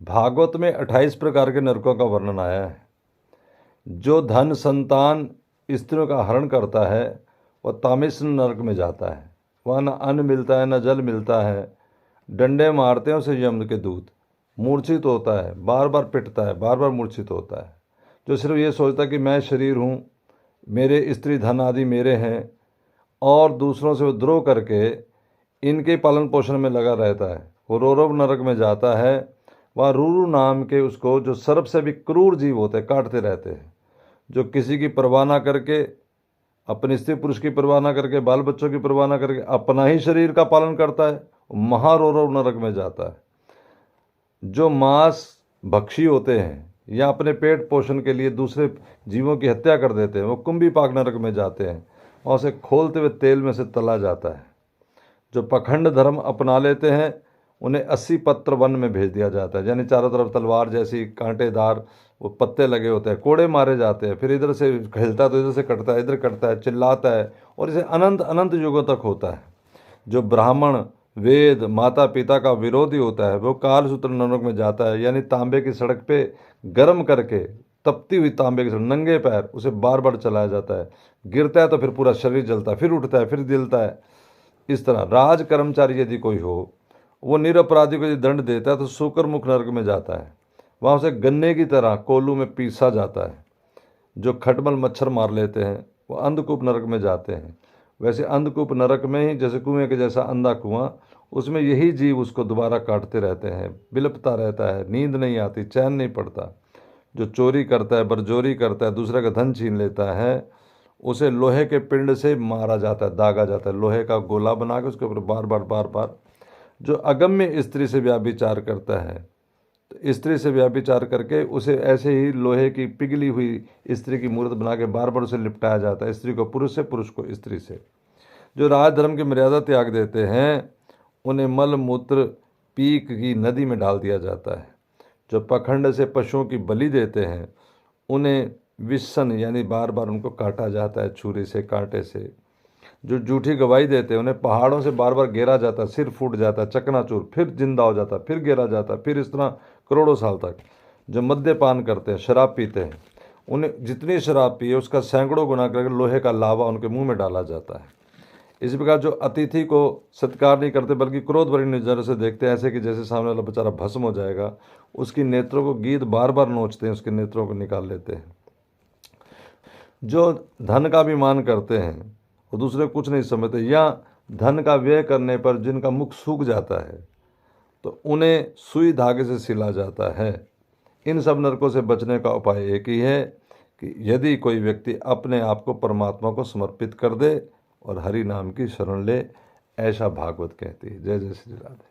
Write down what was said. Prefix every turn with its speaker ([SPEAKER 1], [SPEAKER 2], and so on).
[SPEAKER 1] भागवत में 28 प्रकार के नरकों का वर्णन आया है। जो धन संतान स्त्रियों का हरण करता है वह तामिस नरक में जाता है। वहाँ न अन्न मिलता है न जल मिलता है। डंडे मारते हैं उसे यम के दूत। मूर्छित होता है, बार बार पिटता है, बार बार मूर्छित होता है। जो सिर्फ ये सोचता है कि मैं शरीर हूँ, मेरे स्त्री धन आदि मेरे हैं, और दूसरों से विद्रोह करके इनके पालन पोषण में लगा रहता है, वो रोरव नरक में जाता है। वहाँ रूरू नाम के उसको, जो सर्प से भी क्रूर जीव होते हैं, काटते रहते हैं। जो किसी की परवाह ना करके, अपने स्त्री पुरुष की परवाह ना करके, बाल बच्चों की परवाह ना करके अपना ही शरीर का पालन करता है, महारोरव नरक में जाता है। जो मांस भक्षी होते हैं या अपने पेट पोषण के लिए दूसरे जीवों की हत्या कर देते हैं, वो कुंभी पाक नरक में जाते हैं। वहाँ से खोलते हुए तेल में से तला जाता है। जो पखंड धर्म अपना लेते हैं उन्हें 80 पत्र वन में भेज दिया जाता है, यानी चारों तरफ तलवार जैसी कांटेदार वो पत्ते लगे होते हैं, कोड़े मारे जाते हैं। फिर इधर से खेलता है तो इधर से कटता है, इधर कटता है, चिल्लाता है, और इसे अनंत अनंत युगों तक होता है। जो ब्राह्मण वेद माता पिता का विरोधी होता है वो कालसूत्र नरक में जाता है, यानी तांबे की सड़क पे गर्म करके, तपती हुई तांबे की सड़क, नंगे पैर उसे बार बार चलाया जाता है। गिरता है तो फिर पूरा शरीर जलता है, फिर उठता है, फिर जलता है। इस तरह राज कर्मचारी यदि कोई हो, वो निरपराधी को यदि दंड देता है तो सूकर मुख नरक में जाता है। वहाँ उसे गन्ने की तरह कोल्हू में पीसा जाता है। जो खटमल मच्छर मार लेते हैं वो अंधकूप नरक में जाते हैं। वैसे अंधकूप नरक में ही, जैसे कुएं के जैसा अंधा कुआं, उसमें यही जीव उसको दोबारा काटते रहते हैं, बिलपता रहता है, नींद नहीं आती, चैन नहीं पड़ता। जो चोरी करता है, बरजोरी करता है, दूसरे का धन छीन लेता है, उसे लोहे के पिंड से मारा जाता है, दागा जाता है, लोहे का गोला बना के उसके ऊपर बार बार बार बार। जो अगम्य स्त्री से व्याभिचार करता है, तो स्त्री से व्याभिचार करके उसे ऐसे ही लोहे की पिघली हुई स्त्री की मूर्त बना के बार बार उसे लिपटाया जाता है, स्त्री को पुरुष से, पुरुष को स्त्री से। जो राजधर्म की मर्यादा त्याग देते हैं उन्हें मल मूत्र पीक की नदी में डाल दिया जाता है। जो पखंड से पशुओं की बलि देते हैं उन्हें विसन, यानी बार बार उनको काटा जाता है छुरी से, कांटे से। जो झूठी गवाही देते हैं उन्हें पहाड़ों से बार बार घेरा जाता है, सिर फूट जाता है, चकनाचूर, फिर जिंदा हो जाता है, फिर घेरा जाता है, फिर इस तरह करोड़ों साल तक। जो मद्यपान करते हैं, शराब पीते हैं, उन्हें जितनी शराब पिए उसका सैकड़ों गुना करके लोहे का लावा उनके मुंह में डाला जाता है। इसी प्रकार जो अतिथि को सत्कार नहीं करते बल्कि क्रोध भरी नजर से देखते हैं, ऐसे कि जैसे सामने वाला बेचारा भस्म हो जाएगा, उसकी नेत्रों को गीध बार बार नोचते हैं, उसके नेत्रों को निकाल लेते हैं। जो धन का अभिमान करते हैं वो दूसरे कुछ नहीं समझते, या धन का व्यय करने पर जिनका मुख सूख जाता है तो उन्हें सुई धागे से सिला जाता है। इन सब नरकों से बचने का उपाय एक ही है कि यदि कोई व्यक्ति अपने आप को परमात्मा को समर्पित कर दे और हरि नाम की शरण ले, ऐसा भागवत कहती है। जय जय श्री राधे।